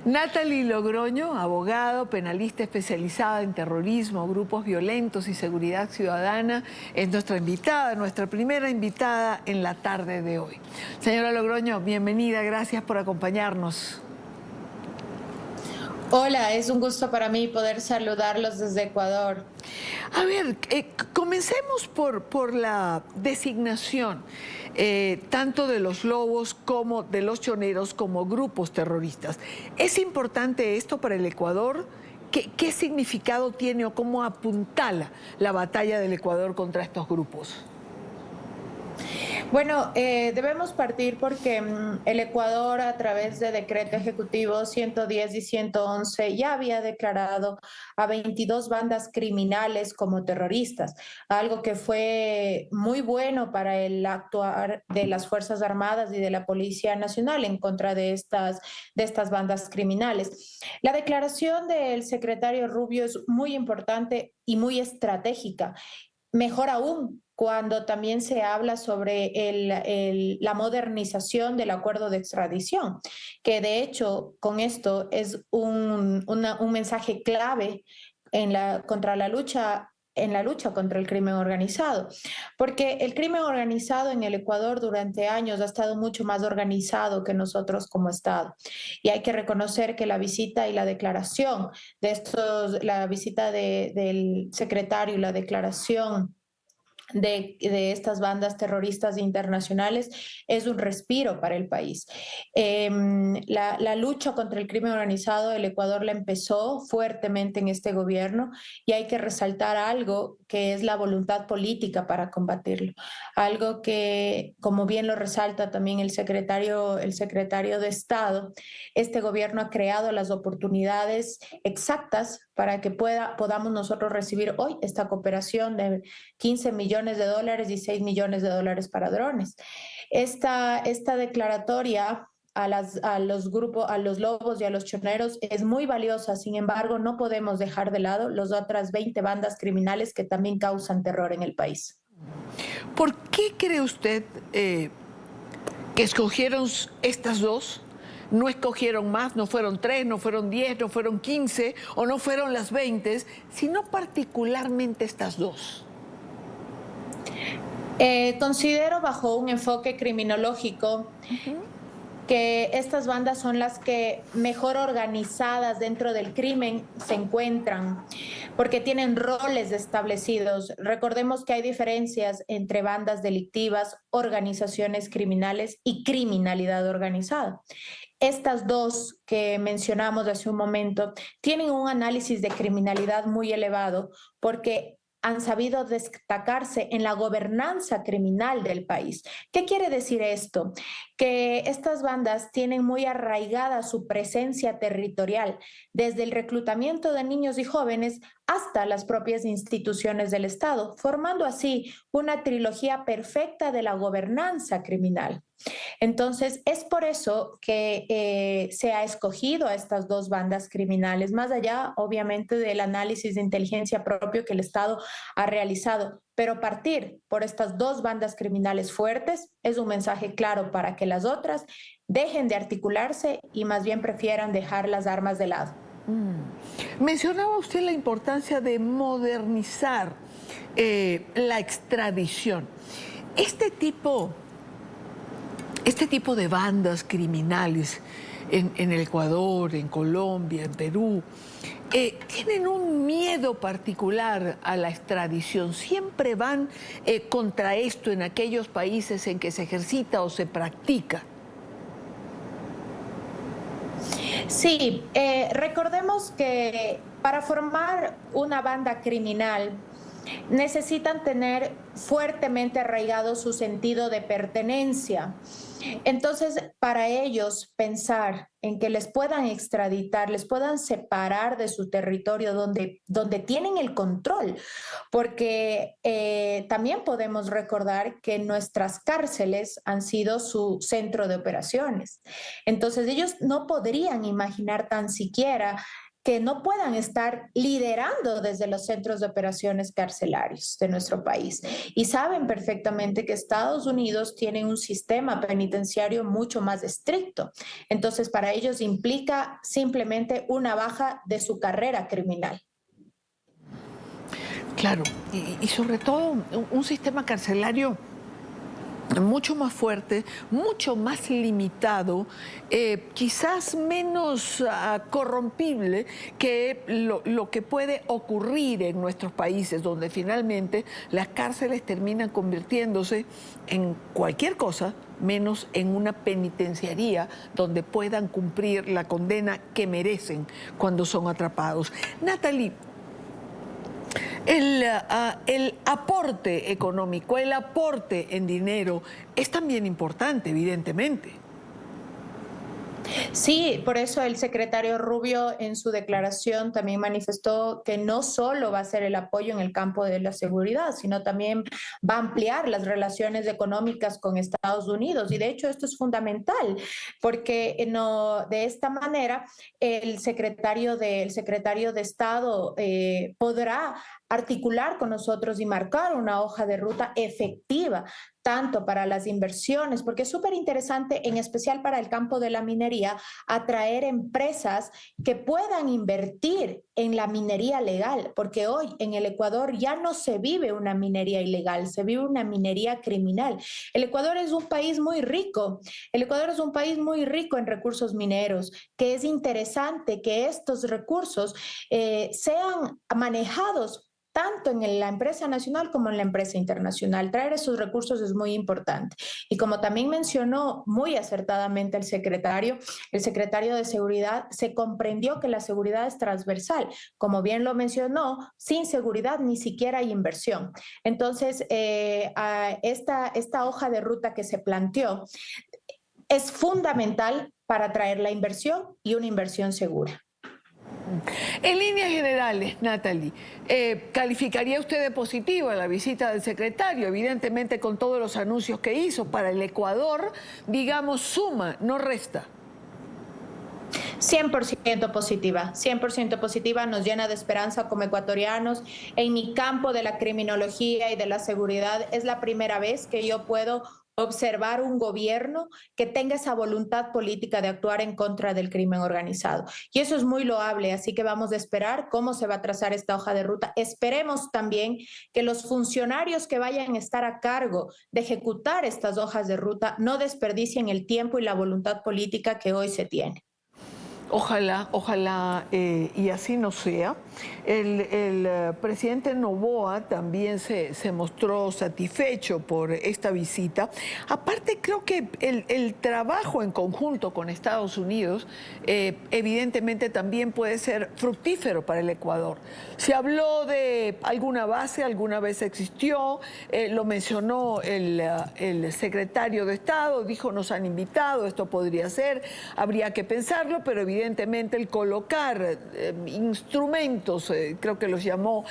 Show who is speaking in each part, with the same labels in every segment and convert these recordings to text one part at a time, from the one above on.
Speaker 1: Natalie Logroño, abogado, penalista especializada en terrorismo, grupos violentos y seguridad ciudadana, es nuestra invitada, nuestra primera invitada en la tarde de hoy. Señora Logroño, bienvenida, gracias por acompañarnos.
Speaker 2: Hola, es un gusto para mí poder saludarlos desde Ecuador.
Speaker 1: A ver, comencemos por la designación tanto de los lobos como de los choneros como grupos terroristas. ¿Es importante esto para el Ecuador? ¿Qué significado tiene o cómo apuntala la batalla del Ecuador contra estos grupos?
Speaker 2: Bueno, debemos partir porque el Ecuador, a través de decreto ejecutivo 110 y 111, ya había declarado a 22 bandas criminales como terroristas, algo que fue muy bueno para el actuar de las Fuerzas Armadas y de la Policía Nacional en contra de estas bandas criminales. La declaración del secretario Rubio es muy importante y muy estratégica. Mejor aún, cuando también se habla sobre la modernización del acuerdo de extradición, que de hecho con esto es un mensaje clave contra la lucha en la lucha contra el crimen organizado, porque el crimen organizado en el Ecuador durante años ha estado mucho más organizado que nosotros como Estado. Y hay que reconocer que la visita y la declaración la visita del secretario y la declaración de estas bandas terroristas internacionales es un respiro para el país. La lucha contra el crimen organizado, el Ecuador la empezó fuertemente en este gobierno y hay que resaltar algo que es la voluntad política para combatirlo. Algo que, como bien lo resalta también el secretario de Estado, este gobierno ha creado las oportunidades exactas para que podamos nosotros recibir hoy esta cooperación de 15 millones de dólares y 6 millones de dólares para drones. Esta declaratoria a los grupos, a los lobos y a los choneros es muy valiosa. Sin embargo, no podemos dejar de lado las otras 20 bandas criminales que también causan terror en el país.
Speaker 1: ¿Por qué cree usted que escogieron estas dos? No escogieron más, no fueron 3, no fueron 10, no fueron 15 o no fueron las 20, sino particularmente estas dos.
Speaker 2: Considero bajo un enfoque criminológico que estas bandas son las que mejor organizadas dentro del crimen se encuentran, porque tienen roles establecidos. Recordemos que hay diferencias entre bandas delictivas, organizaciones criminales y criminalidad organizada. Estas dos que mencionamos hace un momento tienen un análisis de criminalidad muy elevado porque han sabido destacarse en la gobernanza criminal del país. ¿Qué quiere decir esto? Que estas bandas tienen muy arraigada su presencia territorial, desde el reclutamiento de niños y jóvenes hasta las propias instituciones del Estado, formando así una trilogía perfecta de la gobernanza criminal. Entonces, es por eso que se ha escogido a estas dos bandas criminales, más allá, obviamente, del análisis de inteligencia propio que el Estado ha realizado. Pero partir por estas dos bandas criminales fuertes es un mensaje claro para que las otras dejen de articularse y más bien prefieran dejar las armas de lado.
Speaker 1: Mencionaba usted la importancia de modernizar la extradición. Este tipo de bandas criminales en el Ecuador, en Colombia, en Perú, tienen un miedo particular a la extradición. Siempre van contra esto en aquellos países en que se ejercita o se practica.
Speaker 2: Sí, recordemos que para formar una banda criminal necesitan tener fuertemente arraigado su sentido de pertenencia. Entonces, para ellos pensar en que les puedan extraditar, les puedan separar de su territorio donde tienen el control, porque también podemos recordar que nuestras cárceles han sido su centro de operaciones. Entonces, ellos no podrían imaginar tan siquiera que no puedan estar liderando desde los centros de operaciones carcelarios de nuestro país. Y saben perfectamente que Estados Unidos tiene un sistema penitenciario mucho más estricto. Entonces, para ellos implica simplemente una baja de su carrera criminal.
Speaker 1: Claro, y sobre todo un sistema carcelario mucho más fuerte, mucho más limitado, quizás menos corrompible que lo que puede ocurrir en nuestros países, donde finalmente las cárceles terminan convirtiéndose en cualquier cosa, menos en una penitenciaría donde puedan cumplir la condena que merecen cuando son atrapados. Natalie, el aporte económico, el aporte en dinero es también importante, evidentemente.
Speaker 2: Sí, por eso el secretario Rubio en su declaración también manifestó que no solo va a ser el apoyo en el campo de la seguridad, sino también va a ampliar las relaciones económicas con Estados Unidos. Y de hecho esto es fundamental, porque no, de esta manera el secretario de Estado podrá articular con nosotros y marcar una hoja de ruta efectiva tanto para las inversiones, porque es súper interesante, en especial para el campo de la minería, atraer empresas que puedan invertir en la minería legal, porque hoy en el Ecuador ya no se vive una minería ilegal, se vive una minería criminal. El Ecuador es un país muy rico, el Ecuador es un país muy rico en recursos mineros, que es interesante que estos recursos sean manejados tanto en la empresa nacional como en la empresa internacional. Traer esos recursos es muy importante. Y como también mencionó muy acertadamente el secretario de Seguridad se comprendió que la seguridad es transversal. Como bien lo mencionó, sin seguridad ni siquiera hay inversión. Entonces, esta hoja de ruta que se planteó es fundamental para atraer la inversión y una inversión segura.
Speaker 1: En líneas generales, Natalie, ¿calificaría usted de positiva la visita del secretario? Evidentemente, con todos los anuncios que hizo para el Ecuador, digamos, suma, no resta.
Speaker 2: 100% positiva, 100% positiva, nos llena de esperanza como ecuatorianos. En mi campo de la criminología y de la seguridad es la primera vez que yo puedo observar un gobierno que tenga esa voluntad política de actuar en contra del crimen organizado. Y eso es muy loable, así que vamos a esperar cómo se va a trazar esta hoja de ruta. Esperemos también que los funcionarios que vayan a estar a cargo de ejecutar estas hojas de ruta no desperdicien el tiempo y la voluntad política que hoy se tiene.
Speaker 1: Ojalá, ojalá y así no sea. El presidente Noboa también se mostró satisfecho por esta visita. Aparte, creo que el trabajo en conjunto con Estados Unidos evidentemente también puede ser fructífero para el Ecuador. Se habló de alguna base, alguna vez existió, lo mencionó el secretario de Estado, dijo nos han invitado, esto podría ser, habría que pensarlo, pero evidentemente el colocar instrumentos, creo que los llamó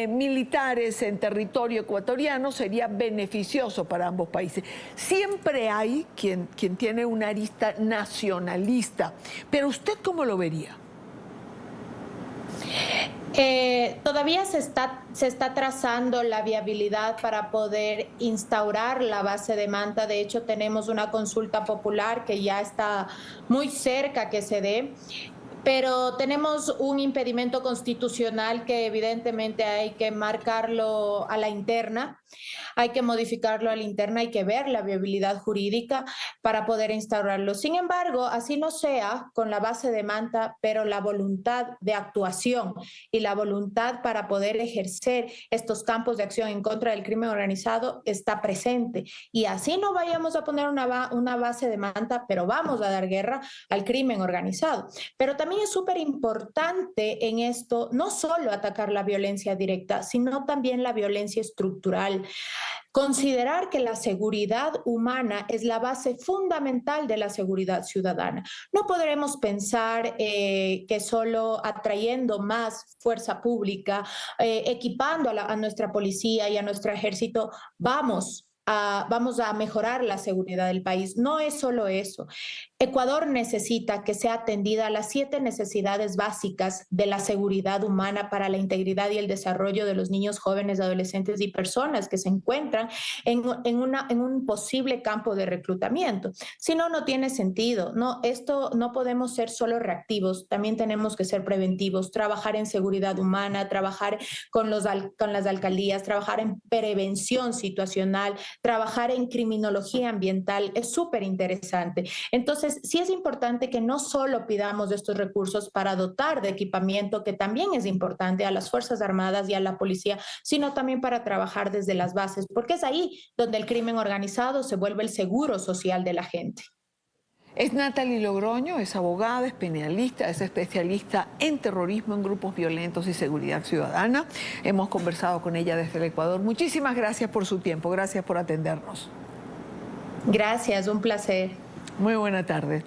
Speaker 1: militares en territorio ecuatoriano, sería beneficioso para ambos países. Siempre hay quien tiene una arista nacionalista, pero ¿usted cómo lo vería?
Speaker 2: Todavía se está trazando la viabilidad para poder instaurar la base de Manta. De hecho, tenemos una consulta popular que ya está muy cerca que se dé. Pero tenemos un impedimento constitucional que evidentemente hay que marcarlo a la interna, hay que modificarlo a la interna, hay que ver la viabilidad jurídica para poder instaurarlo. Sin embargo, así no sea con la base de Manta, pero la voluntad de actuación y la voluntad para poder ejercer estos campos de acción en contra del crimen organizado está presente. Y así no vayamos a poner una base de Manta, pero vamos a dar guerra al crimen organizado. Pero también es súper importante en esto no solo atacar la violencia directa, sino también la violencia estructural. Considerar que la seguridad humana es la base fundamental de la seguridad ciudadana. No podremos pensar que solo atrayendo más fuerza pública, equipando a nuestra policía y a nuestro ejército, vamos a mejorar la seguridad del país. No es solo eso. Ecuador necesita que sea atendida a las 7 necesidades básicas de la seguridad humana para la integridad y el desarrollo de los niños, jóvenes, adolescentes y personas que se encuentran en un posible campo de reclutamiento. Si no, no tiene sentido. No, esto no podemos ser solo reactivos, también tenemos que ser preventivos, trabajar en seguridad humana, trabajar con las alcaldías, trabajar en prevención situacional, trabajar en criminología ambiental. Es súper interesante. Entonces, sí es importante que no solo pidamos estos recursos para dotar de equipamiento, que también es importante, a las Fuerzas Armadas y a la policía, sino también para trabajar desde las bases, porque es ahí donde el crimen organizado se vuelve el seguro social de la gente.
Speaker 1: Es Natalie Logroño, es abogada, es penalista, es especialista en terrorismo, en grupos violentos y seguridad ciudadana. Hemos conversado con ella desde el Ecuador. Muchísimas gracias por su tiempo, gracias por atendernos.
Speaker 2: Gracias, un placer.
Speaker 1: Muy buena tarde.